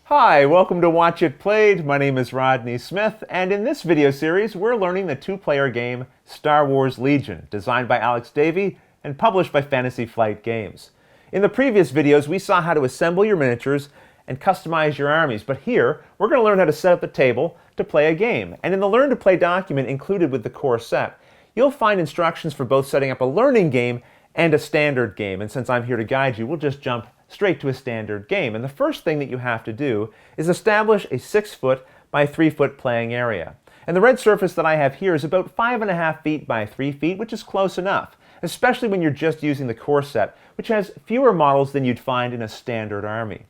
Hi, welcome to Watch It Played. My name is Rodney Smith, and in this video series, we're learning the two-player game Star Wars Legion, designed by Alex Davey and published by Fantasy Flight Games. In the previous videos, we saw how to assemble your miniatures and customize your armies, but here, we're going to learn how to set up the table to play a game. And in the Learn to Play document included with the core set, you'll find instructions for both setting up a learning game and a standard game. And since I'm here to guide you, we'll just jump straight to a standard game. And the first thing that you have to do is establish a 6-foot by 3-foot playing area. And the red surface that I have here is about 5.5 feet by 3 feet, which is close enough, especially when you're just using the core set, which has fewer models than you'd find in a standard army.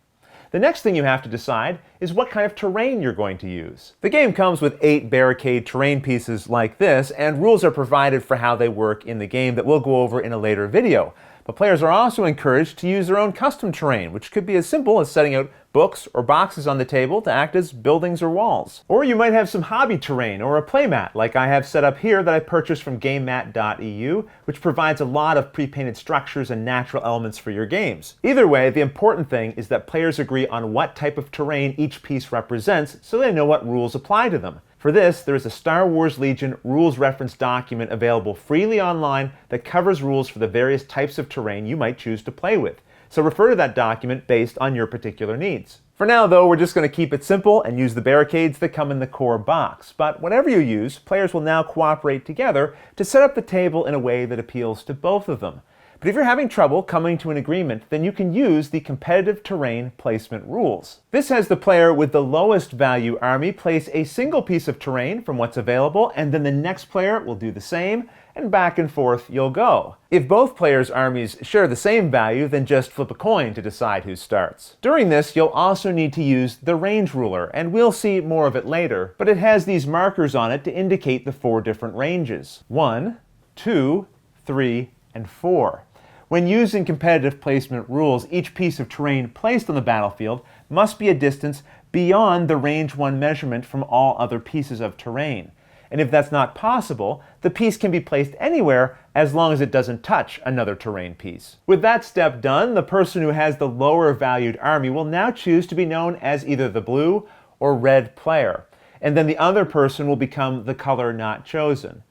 The next thing you have to decide is what kind of terrain you're going to use. The game comes with 8 barricade terrain pieces like this, and rules are provided for how they work in the game that we'll go over in a later video. But players are also encouraged to use their own custom terrain, which could be as simple as setting out books or boxes on the table to act as buildings or walls. Or you might have some hobby terrain or a playmat, like I have set up here that I purchased from GameMat.eu, which provides a lot of pre-painted structures and natural elements for your games. Either way, the important thing is that players agree on what type of terrain each piece represents so they know what rules apply to them. For this, there is a Star Wars Legion rules reference document available freely online that covers rules for the various types of terrain you might choose to play with. So refer to that document based on your particular needs. For now, though, we're just going to keep it simple and use the barricades that come in the core box. But whatever you use, players will now cooperate together to set up the table in a way that appeals to both of them. But if you're having trouble coming to an agreement, then you can use the competitive terrain placement rules. This has the player with the lowest value army place a single piece of terrain from what's available, and then the next player will do the same, and back and forth you'll go. If both players' armies share the same value, then just flip a coin to decide who starts. During this, you'll also need to use the range ruler, and we'll see more of it later, but it has these markers on it to indicate the 4 different ranges. 1, 2, 3, and 4. When using competitive placement rules, each piece of terrain placed on the battlefield must be a distance beyond the range 1 measurement from all other pieces of terrain. And if that's not possible, the piece can be placed anywhere as long as it doesn't touch another terrain piece. With that step done, the person who has the lower valued army will now choose to be known as either the blue or red player, and then the other person will become the color not chosen.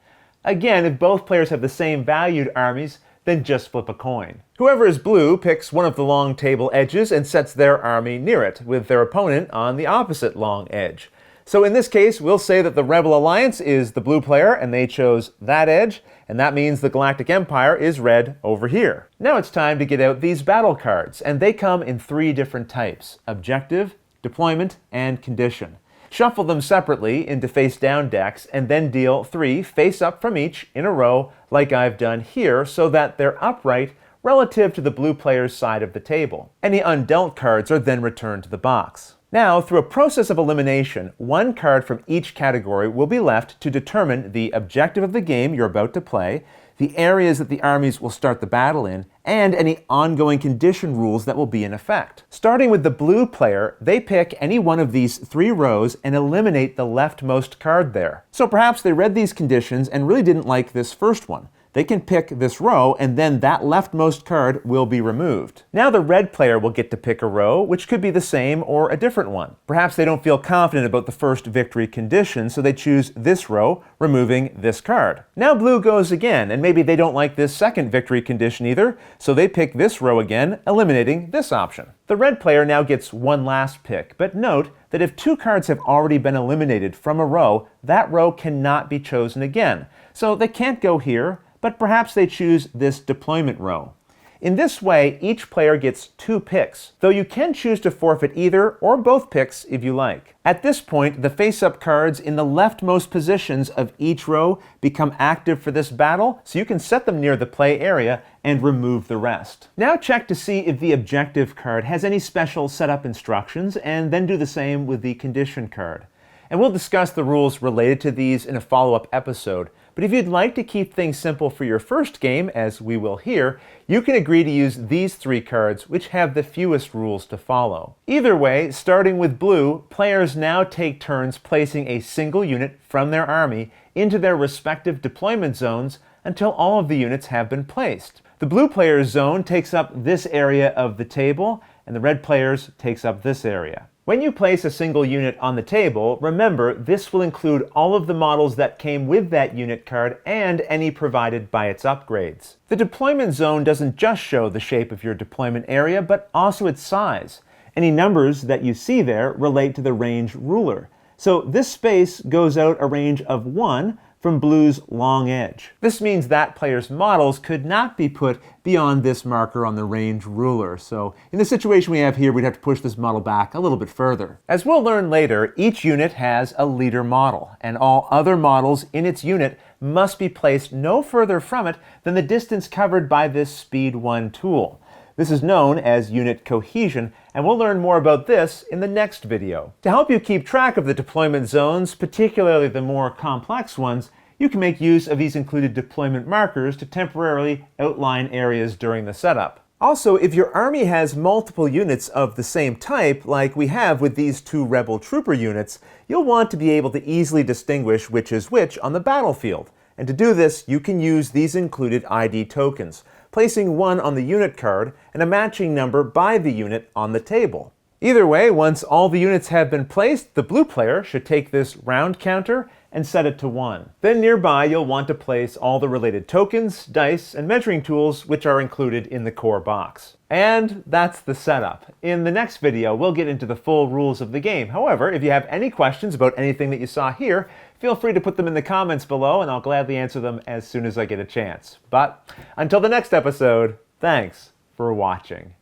Again, if both players have the same valued armies, then just flip a coin. Whoever is blue picks one of the long table edges and sets their army near it, with their opponent on the opposite long edge. So in this case, we'll say that the Rebel Alliance is the blue player, and they chose that edge, and that means the Galactic Empire is red over here. Now it's time to get out these battle cards, and they come in 3 different types: objective, deployment, and condition. Shuffle them separately into face-down decks, and then deal 3 face-up from each in a row like I've done here, so that they're upright relative to the blue player's side of the table. Any undealt cards are then returned to the box. Now, through a process of elimination, 1 card from each category will be left to determine the objective of the game you're about to play, the areas that the armies will start the battle in, and any ongoing condition rules that will be in effect. Starting with the blue player, they pick any one of these 3 rows and eliminate the leftmost card there. So perhaps they read these conditions and really didn't like this first one. They can pick this row, and then that leftmost card will be removed. Now the red player will get to pick a row, which could be the same or a different one. Perhaps they don't feel confident about the first victory condition, so they choose this row, removing this card. Now blue goes again, and maybe they don't like this second victory condition either, so they pick this row again, eliminating this option. The red player now gets one last pick, but note that if 2 cards have already been eliminated from a row, that row cannot be chosen again. So they can't go here, but perhaps they choose this deployment row. In this way, each player gets 2 picks, though you can choose to forfeit either or both picks if you like. At this point, the face-up cards in the leftmost positions of each row become active for this battle, so you can set them near the play area and remove the rest. Now check to see if the objective card has any special setup instructions, and then do the same with the condition card. And we'll discuss the rules related to these in a follow-up episode. But if you'd like to keep things simple for your first game, as we will here, you can agree to use these 3 cards, which have the fewest rules to follow. Either way, starting with blue, players now take turns placing a single unit from their army into their respective deployment zones until all of the units have been placed. The blue player's zone takes up this area of the table, and the red player's takes up this area. When you place a single unit on the table, remember this will include all of the models that came with that unit card and any provided by its upgrades. The deployment zone doesn't just show the shape of your deployment area, but also its size. Any numbers that you see there relate to the range ruler. So this space goes out a range of 1 from blue's long edge. This means that player's models could not be put beyond this marker on the range ruler. So in the situation we have here, we'd have to push this model back a little bit further. As we'll learn later, each unit has a leader model, and all other models in its unit must be placed no further from it than the distance covered by this Speed 1 tool. This is known as unit cohesion, and we'll learn more about this in the next video. To help you keep track of the deployment zones, particularly the more complex ones, you can make use of these included deployment markers to temporarily outline areas during the setup. Also, if your army has multiple units of the same type, like we have with these 2 rebel trooper units, you'll want to be able to easily distinguish which is which on the battlefield. And to do this, you can use these included ID tokens, placing one on the unit card and a matching number by the unit on the table. Either way, once all the units have been placed, the blue player should take this round counter and set it to 1. Then nearby, you'll want to place all the related tokens, dice, and measuring tools which are included in the core box. And that's the setup. In the next video, we'll get into the full rules of the game. However, if you have any questions about anything that you saw here, feel free to put them in the comments below, and I'll gladly answer them as soon as I get a chance. But until the next episode, thanks for watching.